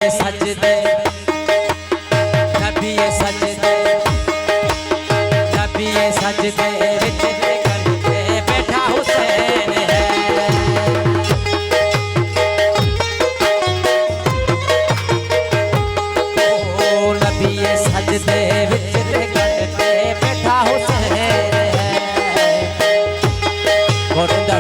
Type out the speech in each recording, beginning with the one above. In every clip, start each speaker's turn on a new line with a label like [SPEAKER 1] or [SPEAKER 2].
[SPEAKER 1] सजदे नबी सजदे नबी सजदे विच ते करते बैठा हुसैन है। ओ नबी सजदे विच ते करते बैठा हुसैन है। गोविंदा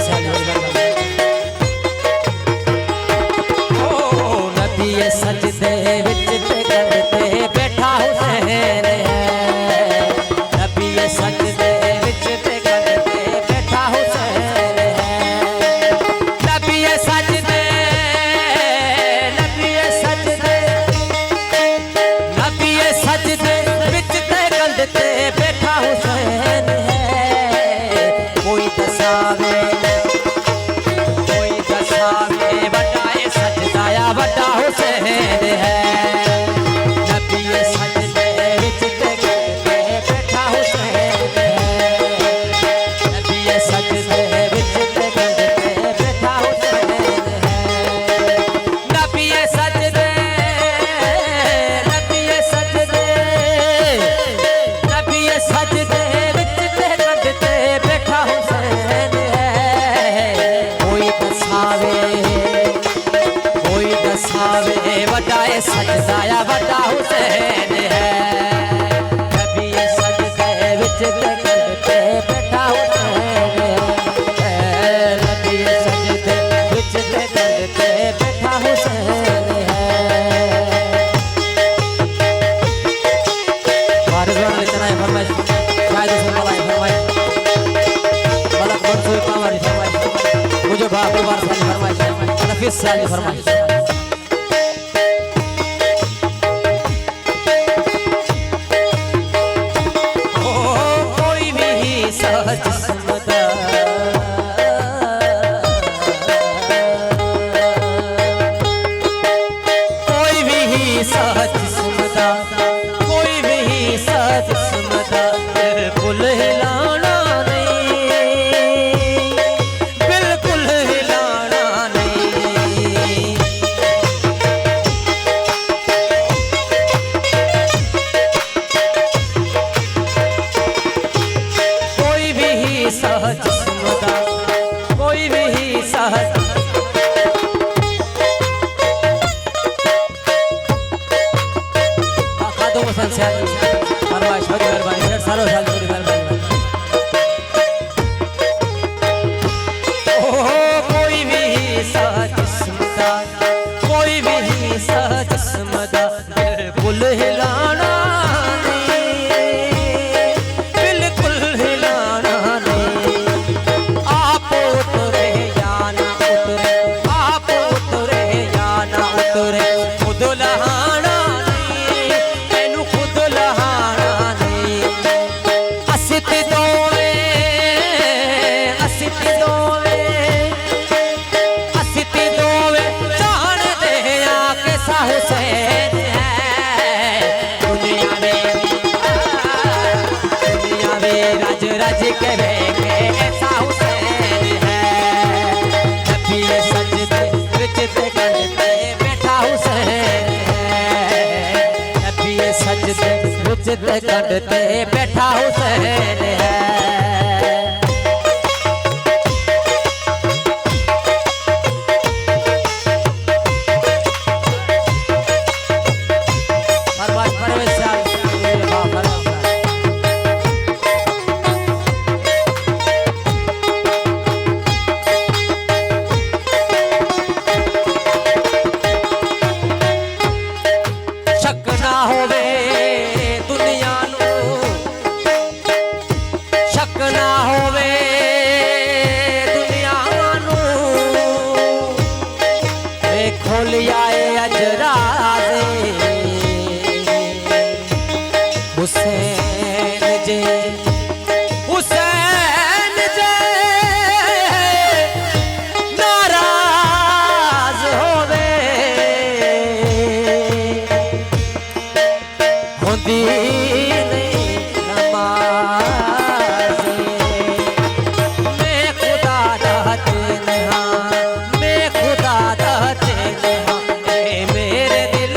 [SPEAKER 1] सजदे विच ते करते बैठा हुसैन है। नबी सजदे विच ते करते बैठा हुसैन है। नबी सजदे नबी सजदे नबी सजदे विच ते करते बैठा हुसैन है। कोई दसावे बड़ा सजदा या बड़ा हुसैन है। नबी सजदे विच ते करते बैठा हुसैन है। नबी सजदे विच ते करते बैठा हुसैन है। नबी सजदे नबी सजदे नबी सजदे विच ते करते बैठा हुसैन है। कोई दसावे बड़ा सजदा या बड़ा हुसैन है। नबी सजदे विच ते करते बैठा हुसैन है। नबी सजदे विच ते करते बैठा हुसैन है। वारिस इतना है फरमाइश शायद उसे मलाई फरमाइश मलक मंसूर कांवरी फरमाइश मुझे बाबू बार साली फरमाइश नफीस साली फरमाइश। जिस्मदा कोई भी साथ जिस्मदा कोई भी साथ जिस्मदा बिल्कुल हिलाना नहीं बिल्कुल हिलाना नहीं। कोई भी सहज जिस्मदा कोई भी सहज खादो मसन से फरमाइश बड़ी मेहरबानी सर सालों साल बड़ी मेहरबानी। ओ कोई भी सहज जिस्मदा कोई भी सहज जिस्मदा बिल्कुल हिलाना हुसैन है। दुनिया में राज राज के बेके ऐसा हुसैन है। नबी सजदे विच ते करते बैठा हुसैन है। नबी सजदे विच ते करते बैठा हुसैन है। शक ना होवे दुनिया नू शक ना होवे दुनिया नू खोलिया अज राज़े हुसैन जे हुसैन जे नाराज होवे होंदी नहीं नमाज। मैं खुदा दा चैन हाँ मैं खुदा दा चैन हाँ मेरे दिल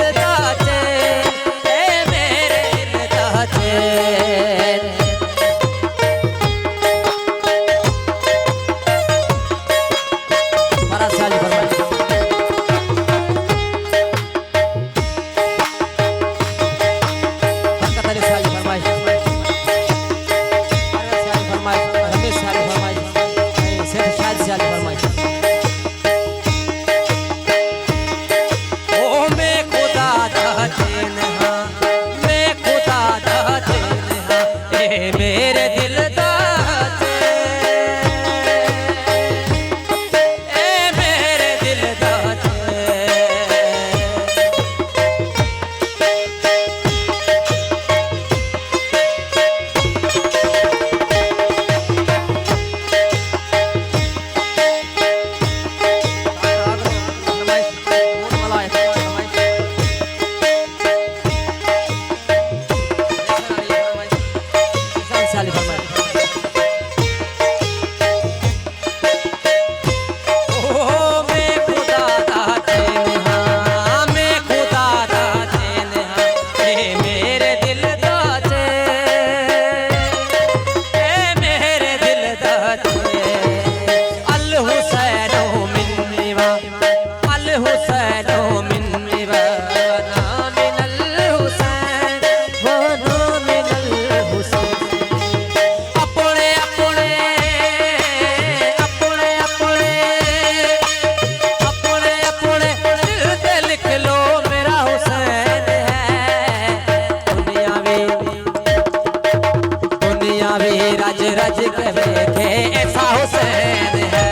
[SPEAKER 1] वेखे ऐसा हुसैन है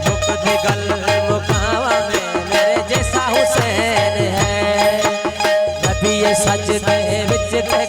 [SPEAKER 1] मुख दी गल मुकावा में मेरे जैसा हुसैन है नबी सजदे विच ते